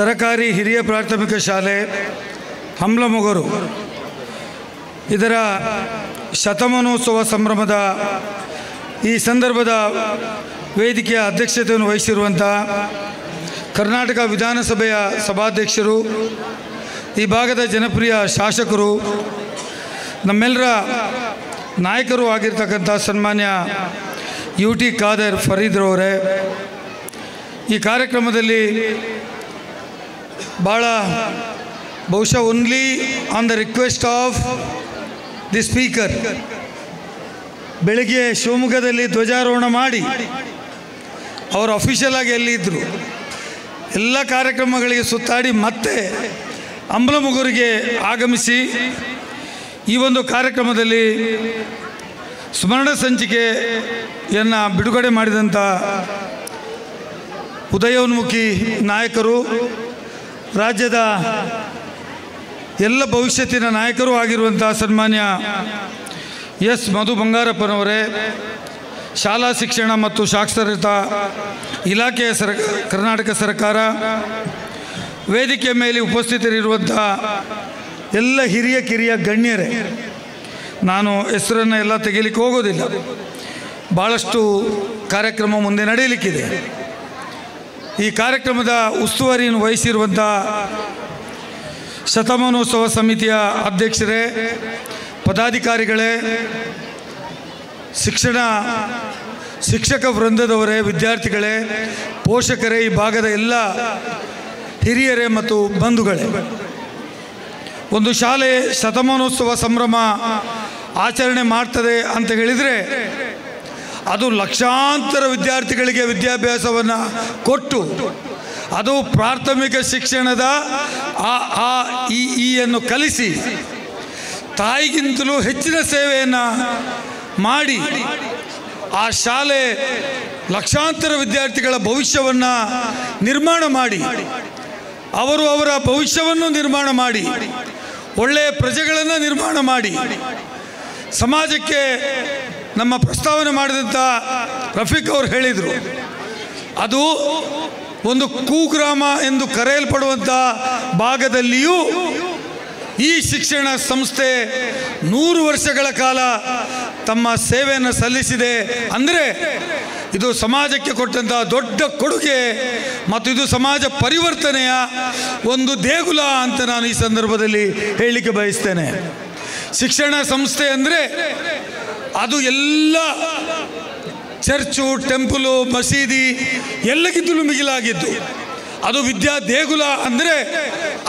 ಸರಕಾರಿ ಹಿರಿಯ ಪ್ರಾಥಮಿಕ ಶಾಲೆ ಹಂಬ್ಲಮೊಗರು ಇದರ ಶತಮಾನೋತ್ಸವ ಸಂಭ್ರಮದ ಈ ಸಂದರ್ಭದ ವೇದಿಕೆಯ ಅಧ್ಯಕ್ಷತೆಯನ್ನು ವಹಿಸಿರುವಂಥ ಕರ್ನಾಟಕ ವಿಧಾನಸಭೆಯ ಸಭಾಧ್ಯಕ್ಷರು, ಈ ಭಾಗದ ಜನಪ್ರಿಯ ಶಾಸಕರು, ನಮ್ಮೆಲ್ಲರ ನಾಯಕರು ಆಗಿರ್ತಕ್ಕಂಥ ಸನ್ಮಾನ್ಯ UT ಖಾದರ್ ಫರೀದ್ರವರೇ, ಈ ಕಾರ್ಯಕ್ರಮದಲ್ಲಿ ಭಾಳ ಬಹುಶಃ only on the request of the speaker ಬೆಳಗ್ಗೆ ಶಿವಮೊಗ್ಗದಲ್ಲಿ ಧ್ವಜಾರೋಹಣ ಮಾಡಿ ಅವರು ಅಫಿಷಿಯಲ್ ಆಗಿ ಎಲ್ಲಿದ್ದರು ಎಲ್ಲ ಕಾರ್ಯಕ್ರಮಗಳಿಗೆ ಸುತ್ತಾಡಿ ಮತ್ತೆ ಹಂಬ್ಲಮೊಗರಿಗೆ ಆಗಮಿಸಿ ಈ ಒಂದು ಕಾರ್ಯಕ್ರಮದಲ್ಲಿ ಸ್ಮರಣ ಸಂಚಿಕೆಯನ್ನು ಬಿಡುಗಡೆ ಮಾಡಿದಂಥ ಉದಯೋನ್ಮುಖಿ ನಾಯಕರು, ರಾಜ್ಯದ ಎಲ್ಲ ಭವಿಷ್ಯತ್ತಿನ ನಾಯಕರು ಆಗಿರುವಂಥ ಸನ್ಮಾನ್ಯ ಎಸ್ ಮಧು ಬಂಗಾರಪ್ಪನವರೇ, ಶಾಲಾ ಶಿಕ್ಷಣ ಮತ್ತು ಸಾಕ್ಷರತಾ ಇಲಾಖೆಯ ಕರ್ನಾಟಕ ಸರ್ಕಾರ, ವೇದಿಕೆ ಮೇಲೆ ಉಪಸ್ಥಿತರಿರುವಂಥ ಎಲ್ಲ ಹಿರಿಯ ಕಿರಿಯ ಗಣ್ಯರೇ, ನಾನು ಹೆಸರನ್ನು ಎಲ್ಲ ತೆಗೀಲಿಕ್ಕೆ ಹೋಗೋದಿಲ್ಲ, ಭಾಳಷ್ಟು ಕಾರ್ಯಕ್ರಮ ಮುಂದೆ ನಡೆಯಲಿಕ್ಕಿದೆ. ಈ ಕಾರ್ಯಕ್ರಮದ ಉಸ್ತುವಾರಿಯನ್ನು ವಹಿಸಿರುವಂಥ ಶತಮಾನೋತ್ಸವ ಸಮಿತಿಯ ಅಧ್ಯಕ್ಷರೇ, ಪದಾಧಿಕಾರಿಗಳೇ, ಶಿಕ್ಷಕ ವೃಂದದವರೇ, ವಿದ್ಯಾರ್ಥಿಗಳೇ, ಪೋಷಕರೇ, ಈ ಭಾಗದ ಎಲ್ಲ ಹಿರಿಯರೇ ಮತ್ತು ಬಂಧುಗಳೇ, ಒಂದು ಶಾಲೆ ಶತಮಾನೋತ್ಸವ ಸಂಭ್ರಮ ಆಚರಣೆ ಮಾಡ್ತದೆ ಅಂತ ಹೇಳಿದರೆ ಅದು ಲಕ್ಷಾಂತರ ವಿದ್ಯಾರ್ಥಿಗಳಿಗೆ ವಿದ್ಯಾಭ್ಯಾಸವನ್ನು ಕೊಟ್ಟು, ಅದು ಪ್ರಾಥಮಿಕ ಶಿಕ್ಷಣದ ಅನ್ನು ಕಲಿಸಿ ತಾಯಿಗಿಂತಲೂ ಹೆಚ್ಚಿನ ಸೇವೆಯನ್ನು ಮಾಡಿ ಆ ಶಾಲೆ ಲಕ್ಷಾಂತರ ವಿದ್ಯಾರ್ಥಿಗಳ ಭವಿಷ್ಯವನ್ನು ನಿರ್ಮಾಣ ಮಾಡಿ, ಅವರು ಅವರ ಭವಿಷ್ಯವನ್ನು ನಿರ್ಮಾಣ ಮಾಡಿ, ಒಳ್ಳೆಯ ಪ್ರಜೆಗಳನ್ನು ನಿರ್ಮಾಣ ಮಾಡಿ, ಸಮಾಜಕ್ಕೆ ನಮ್ಮ ಪ್ರಸ್ತಾವನೆ ಮಾಡಿದಂಥ ರಫೀಕ್ ಅವರು ಹೇಳಿದರು, ಅದು ಒಂದು ಕುಗ್ರಾಮ ಎಂದು ಕರೆಯಲ್ಪಡುವಂಥ ಭಾಗದಲ್ಲಿಯೂ ಈ ಶಿಕ್ಷಣ ಸಂಸ್ಥೆ 100 ವರ್ಷಗಳ ಕಾಲ ತಮ್ಮ ಸೇವೆಯನ್ನು ಸಲ್ಲಿಸಿದೆ ಅಂದರೆ ಇದು ಸಮಾಜಕ್ಕೆ ಕೊಟ್ಟಂಥ ದೊಡ್ಡ ಕೊಡುಗೆ ಮತ್ತು ಇದು ಸಮಾಜ ಪರಿವರ್ತನೆಯ ಒಂದು ದೇಗುಲ ಅಂತ ನಾನು ಈ ಸಂದರ್ಭದಲ್ಲಿ ಹೇಳಲಿಕ್ಕೆ ಬಯಸ್ತೇನೆ. ಶಿಕ್ಷಣ ಸಂಸ್ಥೆ ಅಂದರೆ ಅದು ಎಲ್ಲ ಚರ್ಚು, ಟೆಂಪಲು, ಮಸೀದಿ ಎಲ್ಲಕ್ಕಿಂತಲೂ ಮಿಗಿಲಾಗಿದ್ದು. ಅದು ವಿದ್ಯಾ ದೇಗುಲ ಅಂದರೆ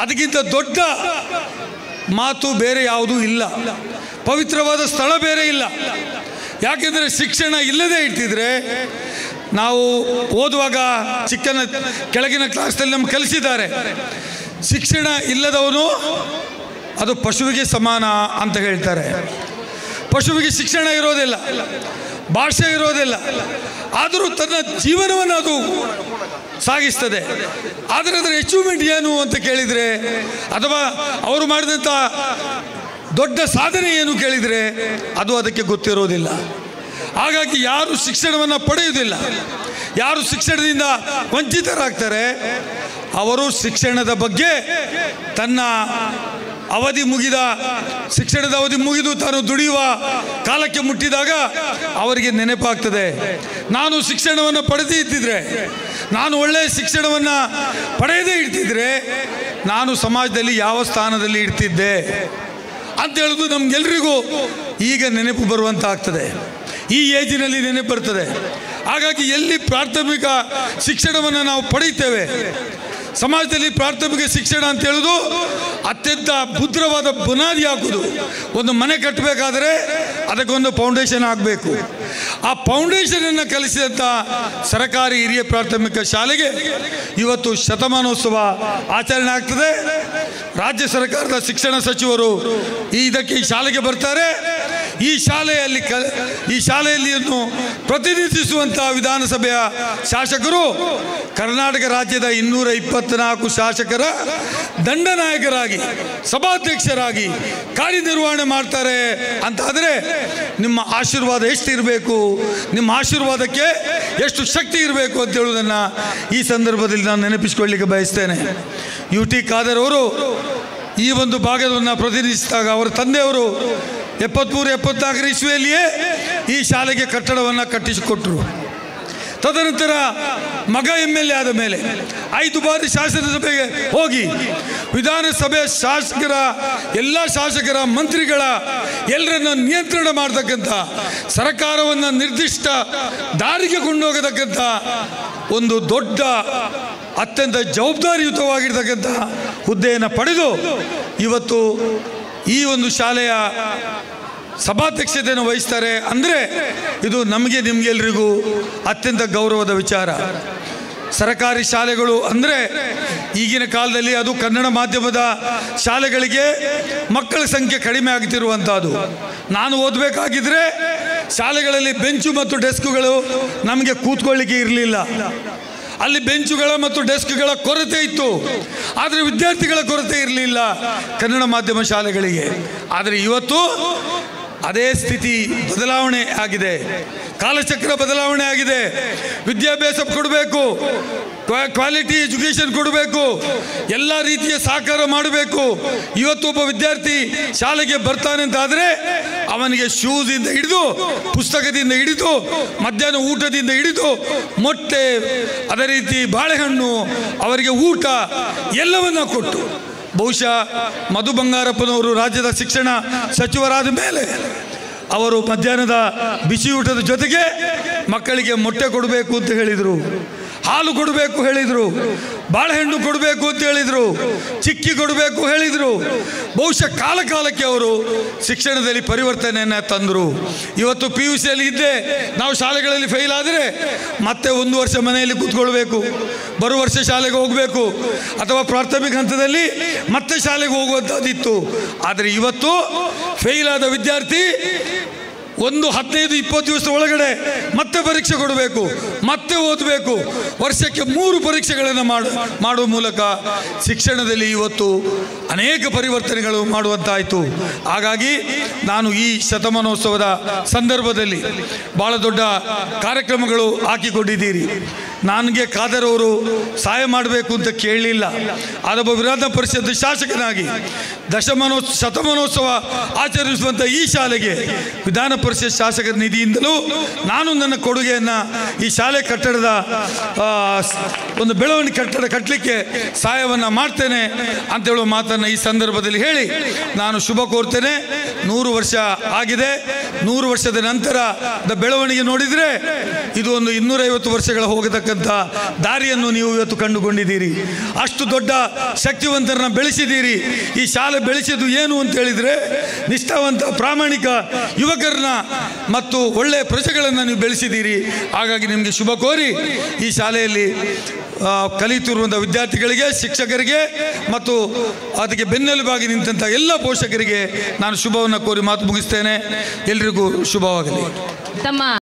ಅದಕ್ಕಿಂತ ದೊಡ್ಡ ಮಾತು ಬೇರೆ ಯಾವುದೂ ಇಲ್ಲ, ಪವಿತ್ರವಾದ ಸ್ಥಳ ಬೇರೆ ಇಲ್ಲ. ಯಾಕೆಂದರೆ ಶಿಕ್ಷಣ ಇಲ್ಲದೆ ಇರ್ತಿದ್ರೆ, ನಾವು ಓದುವಾಗ ಕೆಳಗಿನ ಕ್ಲಾಸ್ನಲ್ಲಿ ನಮ್ಗೆ ಕಲಿಸಿದ್ದಾರೆ, ಶಿಕ್ಷಣ ಇಲ್ಲದವನು ಅದು ಪಶುವಿಗೆ ಸಮಾನ ಅಂತ ಹೇಳ್ತಾರೆ. ಪಶುವಿಗೆ ಶಿಕ್ಷಣ ಇರೋದಿಲ್ಲ, ಭಾಷೆ ಇರೋದಿಲ್ಲ, ಆದರೂ ತನ್ನ ಜೀವನವನ್ನು ಅದು ಸಾಗಿಸ್ತದೆ. ಆದರೆ ಅದರ ಅಚೀವ್ಮೆಂಟ್ ಏನು ಅಂತ ಕೇಳಿದರೆ, ಅಥವಾ ಅವರು ಮಾಡಿದಂಥ ದೊಡ್ಡ ಸಾಧನೆ ಏನು ಕೇಳಿದರೆ ಅದು ಅದಕ್ಕೆ ಗೊತ್ತಿರೋದಿಲ್ಲ. ಹಾಗಾಗಿ ಯಾರು ಶಿಕ್ಷಣವನ್ನು ಪಡೆಯುವುದಿಲ್ಲ, ಯಾರು ಶಿಕ್ಷಣದಿಂದ ವಂಚಿತರಾಗ್ತಾರೆ, ಅವರು ಶಿಕ್ಷಣದ ಬಗ್ಗೆ ತನ್ನ ಶಿಕ್ಷಣದ ಅವಧಿ ಮುಗಿದು ತಾನು ದುಡಿಯುವ ಕಾಲಕ್ಕೆ ಮುಟ್ಟಿದಾಗ ಅವರಿಗೆ ನೆನಪಾಗ್ತದೆ, ನಾನು ಶಿಕ್ಷಣವನ್ನು ಪಡೆದೇ ಇದ್ದಿದ್ರೆ, ನಾನು ಒಳ್ಳೆಯ ಶಿಕ್ಷಣವನ್ನು ಪಡೆಯದೇ ಇರ್ತಿದ್ರೆ ನಾನು ಸಮಾಜದಲ್ಲಿ ಯಾವ ಸ್ಥಾನದಲ್ಲಿ ಇರ್ತಿದ್ದೆ ಅಂತ ಹೇಳೋದು ನಮಗೆಲ್ರಿಗೂ ಈಗ ನೆನಪು ಬರುವಂತ ಆಗ್ತದೆ, ಈ ಏಜಿನಲ್ಲಿ ನೆನಪು ಬರ್ತದೆ. ಹಾಗಾಗಿ ಎಲ್ಲಿ ಪ್ರಾಥಮಿಕ ಶಿಕ್ಷಣವನ್ನು ನಾವು ಪಡೆಯುತ್ತೇವೆ, ಸಮಾಜದಲ್ಲಿ ಪ್ರಾಥಮಿಕ ಶಿಕ್ಷಣ ಅಂತ ಹೇಳೋದು ಅತ್ಯಂತ ಭದ್ರವಾದ ಬುನಾದಿ ಹಾಕೋದು. ಒಂದು ಮನೆ ಕಟ್ಟಬೇಕಾದರೆ ಅದಕ್ಕೊಂದು ಫೌಂಡೇಶನ್ ಆಗಬೇಕು. ಆ ಫೌಂಡೇಶನನ್ನು ಕಲಿಸಿದಂಥ ಸರಕಾರಿ ಹಿರಿಯ ಪ್ರಾಥಮಿಕ ಶಾಲೆಗೆ ಇವತ್ತು ಶತಮಾನೋತ್ಸವ ಆಚರಣೆ ಆಗ್ತದೆ. ರಾಜ್ಯ ಸರ್ಕಾರದ ಶಿಕ್ಷಣ ಸಚಿವರು ಈ ಶಾಲೆಗೆ ಬರ್ತಾರೆ. ಈ ಶಾಲೆಯಲ್ಲಿ ಪ್ರತಿನಿಧಿಸುವಂಥ ವಿಧಾನಸಭೆಯ ಶಾಸಕರು ಕರ್ನಾಟಕ ರಾಜ್ಯದ 224 ಶಾಸಕರ ದಂಡನಾಯಕರಾಗಿ ಸಭಾಧ್ಯಕ್ಷರಾಗಿ ಕಾರ್ಯನಿರ್ವಹಣೆ ಮಾಡ್ತಾರೆ ಅಂತಾದರೆ ನಿಮ್ಮ ಆಶೀರ್ವಾದ ಎಷ್ಟಿರಬೇಕು, ನಿಮ್ಮ ಆಶೀರ್ವಾದಕ್ಕೆ ಎಷ್ಟು ಶಕ್ತಿ ಇರಬೇಕು ಅಂತ ಹೇಳುವುದನ್ನು ಈ ಸಂದರ್ಭದಲ್ಲಿ ನಾನು ನೆನಪಿಸಿಕೊಳ್ಳಲಿಕ್ಕೆ ಬಯಸ್ತೇನೆ. UT ಖಾದರ್ ಅವರು ಈ ಒಂದು ಭಾಗವನ್ನು ಪ್ರತಿನಿಧಿಸಿದಾಗ ಅವರ ತಂದೆಯವರು 73-74 ಇಸ್ವಿಯಲ್ಲಿಯೇ ಈ ಶಾಲೆಗೆ ಕಟ್ಟಡವನ್ನು ಕಟ್ಟಿಸಿಕೊಟ್ಟರು. ತದನಂತರ ಮಗ MLA ಆದ ಮೇಲೆ 5 ಬಾರಿ ಶಾಸನಸಭೆಗೆ ಹೋಗಿ ವಿಧಾನಸಭೆ ಎಲ್ಲ ಶಾಸಕರ ಮಂತ್ರಿಗಳ ಎಲ್ಲರನ್ನ ನಿಯಂತ್ರಣ ಮಾಡತಕ್ಕಂಥ ಸರ್ಕಾರವನ್ನು ನಿರ್ದಿಷ್ಟ ದಾರಿಗೆ ಕೊಂಡೋಗತಕ್ಕಂಥ ಒಂದು ದೊಡ್ಡ ಅತ್ಯಂತ ಜವಾಬ್ದಾರಿಯುತವಾಗಿರ್ತಕ್ಕಂಥ ಹುದ್ದೆಯನ್ನು ಪಡೆದು ಇವತ್ತು ಈ ಒಂದು ಶಾಲೆಯ ಸಭಾಧ್ಯಕ್ಷತೆಯನ್ನು ವಹಿಸ್ತಾರೆ ಅಂದರೆ ಇದು ನಮಗೆ ನಿಮಗೆಲ್ಲರಿಗೂ ಅತ್ಯಂತ ಗೌರವದ ವಿಚಾರ. ಸರ್ಕಾರಿ ಶಾಲೆಗಳು ಅಂದರೆ ಈಗಿನ ಕಾಲದಲ್ಲಿ ಅದು ಕನ್ನಡ ಮಾಧ್ಯಮದ ಶಾಲೆಗಳಿಗೆ ಮಕ್ಕಳ ಸಂಖ್ಯೆ ಕಡಿಮೆ ಆಗ್ತಿರುವಂಥದ್ದು. ನಾನು ಓದಬೇಕಾಗಿದ್ದರೆ ಶಾಲೆಗಳಲ್ಲಿ ಬೆಂಚು ಮತ್ತು ಡೆಸ್ಕ್ಗಳು ನಮಗೆ ಕೂತ್ಕೊಳ್ಳಿಕ್ಕೆ ಇರಲಿಲ್ಲ. ಅಲ್ಲಿ ಬೆಂಚುಗಳ ಮತ್ತು ಡೆಸ್ಕ್ಗಳ ಕೊರತೆ ಇತ್ತು, ಆದರೆ ವಿದ್ಯಾರ್ಥಿಗಳ ಕೊರತೆ ಇರಲಿಲ್ಲ ಕನ್ನಡ ಮಾಧ್ಯಮ ಶಾಲೆಗಳಿಗೆ. ಆದರೆ ಇವತ್ತು ಅದೇ ಸ್ಥಿತಿ ಬದಲಾವಣೆ ಆಗಿದೆ, ಕಾಲಚಕ್ರ ಬದಲಾವಣೆ ಆಗಿದೆ. ವಿದ್ಯಾಭ್ಯಾಸ ಕೊಡಬೇಕು, ಕ್ವಾಲಿಟಿ ಎಜುಕೇಷನ್ ಕೊಡಬೇಕು, ಎಲ್ಲ ರೀತಿಯ ಸಹಕಾರ ಮಾಡಬೇಕು. ಇವತ್ತು ಒಬ್ಬ ವಿದ್ಯಾರ್ಥಿ ಶಾಲೆಗೆ ಬರ್ತಾನೆ ಅಂತಾದರೆ ಅವನಿಗೆ ಶೂಸಿಂದ ಹಿಡಿದು, ಪುಸ್ತಕದಿಂದ ಹಿಡಿದು, ಮಧ್ಯಾಹ್ನ ಊಟದಿಂದ ಹಿಡಿದು, ಮೊಟ್ಟೆ, ಅದೇ ರೀತಿ ಬಾಳೆಹಣ್ಣು, ಅವರಿಗೆ ಊಟ ಎಲ್ಲವನ್ನ ಕೊಟ್ಟು, ಬಹುಶಃ ಮಧು ಬಂಗಾರಪ್ಪನವರು ರಾಜ್ಯದ ಶಿಕ್ಷಣ ಸಚಿವರಾದ ಮೇಲೆ ಅವರು ಮಧ್ಯಾಹ್ನದ ಬಿಸಿ ಊಟದ ಜೊತೆಗೆ ಮಕ್ಕಳಿಗೆ ಮೊಟ್ಟೆ ಕೊಡಬೇಕು ಅಂತ ಹೇಳಿದರು, ಹಾಲು ಕೊಡಬೇಕು ಹೇಳಿದರು, ಬಾಳೆಹಣ್ಣು ಕೊಡಬೇಕು ಅಂತ ಹೇಳಿದರು, ಚಿಕ್ಕಿ ಕೊಡಬೇಕು ಹೇಳಿದರು. ಬಹುಶಃ ಕಾಲಕ್ಕೆ ಅವರು ಶಿಕ್ಷಣದಲ್ಲಿ ಪರಿವರ್ತನೆಯನ್ನು ತಂದರು. ಇವತ್ತು PUCಯಲ್ಲಿ ಇದ್ದೆ ನಾವು ಶಾಲೆಗಳಲ್ಲಿ ಫೇಲ್ ಆದರೆ ಮತ್ತೆ 1 ವರ್ಷ ಮನೆಯಲ್ಲಿ ಕೂತ್ಕೊಳ್ಬೇಕು, ಬರುವ ವರ್ಷ ಶಾಲೆಗೆ ಹೋಗಬೇಕು, ಅಥವಾ ಪ್ರಾಥಮಿಕ ಹಂತದಲ್ಲಿ ಮತ್ತೆ ಶಾಲೆಗೆ ಹೋಗುವಂಥದ್ದಿತ್ತು. ಆದರೆ ಇವತ್ತು ಫೇಲ್ ಆದ ವಿದ್ಯಾರ್ಥಿ 15-20 ದಿವಸ ಒಳಗಡೆ ಮತ್ತೆ ಪರೀಕ್ಷೆ ಕೊಡಬೇಕು, ಮತ್ತೆ ಓದಬೇಕು. ವರ್ಷಕ್ಕೆ 3 ಪರೀಕ್ಷೆಗಳನ್ನು ಮಾಡುವ ಮೂಲಕ ಶಿಕ್ಷಣದಲ್ಲಿ ಇವತ್ತು ಅನೇಕ ಪರಿವರ್ತನೆಗಳು ಮಾಡುವಂತಾಯಿತು. ಹಾಗಾಗಿ ನಾನು ಈ ಶತಮಾನೋತ್ಸವದ ಸಂದರ್ಭದಲ್ಲಿ ಭಾಳ ದೊಡ್ಡ ಕಾರ್ಯಕ್ರಮಗಳು ಹಾಕಿಕೊಂಡಿದ್ದೀರಿ. ನನಗೆ ಖಾದರ್ ಅವರು ಸಹಾಯ ಮಾಡಬೇಕು ಅಂತ ಕೇಳಲಿಲ್ಲ. ಅದೊಬ್ಬ ವಿಧಾನ ಪರಿಷತ್ ಶಾಸಕನಾಗಿ ಶತಮಾನೋತ್ಸವ ಆಚರಿಸುವಂಥ ಈ ಶಾಲೆಗೆ ವಿಧಾನ ಪರಿಷತ್ ಶಾಸಕರ ನಿಧಿಯಿಂದಲೂ ನಾನು ನನ್ನ ಕೊಡುಗೆಯನ್ನು ಈ ಶಾಲೆ ಕಟ್ಟಡದ ಒಂದು ಬೆಳವಣಿಗೆ ಕಟ್ಟಡ ಕಟ್ಟಲಿಕ್ಕೆ ಸಹಾಯವನ್ನು ಮಾಡ್ತೇನೆ ಅಂತ ಹೇಳುವ ಮಾತನ್ನು ಈ ಸಂದರ್ಭದಲ್ಲಿ ಹೇಳಿ ನಾನು ಶುಭ ಕೋರ್ತೇನೆ. 100 ವರ್ಷ ಆಗಿದೆ. 100 ವರ್ಷದ ನಂತರದ ಬೆಳವಣಿಗೆ ನೋಡಿದರೆ ಇದು ಒಂದು 250 ವರ್ಷಗಳ ಹೋಗತಕ್ಕಂಥ ದಾರಿಯನ್ನು ನೀವು ಇವತ್ತು ಕಂಡುಕೊಂಡಿದ್ದೀರಿ. ಅಷ್ಟು ದೊಡ್ಡ ಶಕ್ತಿವಂತರನ್ನ ಬೆಳೆಸಿದ್ದೀರಿ. ಈ ಶಾಲೆ ಬೆಳೆಸಿದ್ದು ಏನು ಅಂತ ಹೇಳಿದರೆ ನಿಷ್ಠಾವಂತ ಪ್ರಾಮಾಣಿಕ ಯುವಕರನ್ನ ಮತ್ತು ಒಳ್ಳೆಯ ಪ್ರಜೆಗಳನ್ನು ನೀವು ಬೆಳೆಸಿದ್ದೀರಿ. ಹಾಗಾಗಿ ನಿಮಗೆ ಶುಭ ಕೋರಿ ಈ ಶಾಲೆಯಲ್ಲಿ ಕಲಿಯುತ್ತಿರುವಂಥ ವಿದ್ಯಾರ್ಥಿಗಳಿಗೆ, ಶಿಕ್ಷಕರಿಗೆ ಮತ್ತು ಅದಕ್ಕೆ ಬೆನ್ನೆಲುಬಾಗಿ ನಿಂತಹ ಎಲ್ಲ ಪೋಷಕರಿಗೆ ನಾನು ಶುಭವನ್ನು ಕೋರಿ ಮಾತು ಮುಗಿಸ್ತೇನೆ. ಎಲ್ರಿಗೂ ಶುಭವಾಗಲಿ.